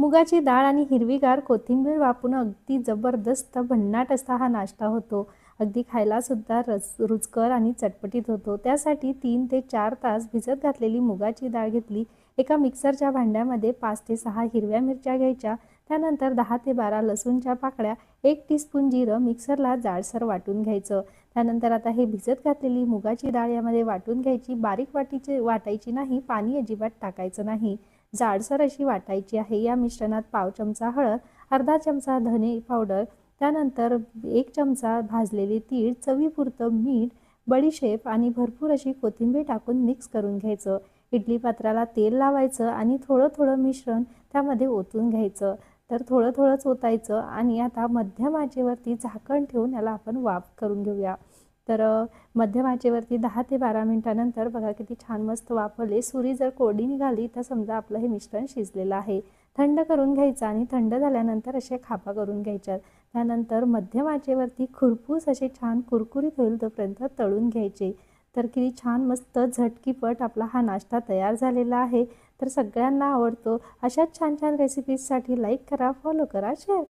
मुगाची डाळ आणि हिरवीगार कोथिंबीर वापरून अगदी जबरदस्त भन्नाट असा हा नाश्ता होतो। अगदी खायला सुद्धा रुचकर आणि चटपटीत होतो। त्यासाठी 3 ते 4 तास भिजत घातलेली मुगाची डाळ घेतली। एका मिक्सरच्या भांड्यामध्ये 5 ते 6 हिरव्या मिरच्या घ्यायच्या, त्यानंतर 10 ते 12 लसूणच्या पाकळ्या, 1 टीस्पून जिरं मिक्सरला जाडसर वाटून घ्यायचं। त्यानंतर आता हे भिजत घातलेली मुगाची डाळ यामध्ये वाटून घ्यायची। बारीक वाटायची नाही, पाणी अजिबात टाकायचं नाही, जाडसर अशी वाटायची आहे। या मिश्रणात पाव चमचा हळद, अर्धा चमचा धने पावडर, त्यानंतर 1 चमचा भाजलेले तीळ, चवीपुरतं मीठ, बडीशेप आणि भरपूर अशी कोथिंबीर टाकून मिक्स करून घ्यायचं। इडली पात्राला तेल लावायचं आणि थोडं थोडं मिश्रण त्यामध्ये ओतून घ्यायचं। तर थोडं थोडंच ओतायचं आणि आता मध्यम आचेवरती झाकण ठेवून याला आपण वाफ करून घेऊया। तर मध्यम आचेवरती 10 ते 12 मिनिटानंतर बघा किती छान मस्त वाफवले। सुरी जर कोरडी निघाली तर समजा आपलं हे मिश्रण शिजलेलं आहे। थंड करून घ्यायचं आणि थंड झाल्यानंतर असे खापा करून घ्यायच्यात। त्यानंतर मध्यम आचेवरती खुरपूस असे छान कुरकुरीत होईल तोपर्यंत तळून घ्यायचे। तर किती छान मस्त झटकीपट आपला हा नाश्ता तयार झालेला आहे। तर सगळ्यांना आवडतो। अशाच छान छान रेसिपीजसाठी लाईक करा, फॉलो करा, शेअर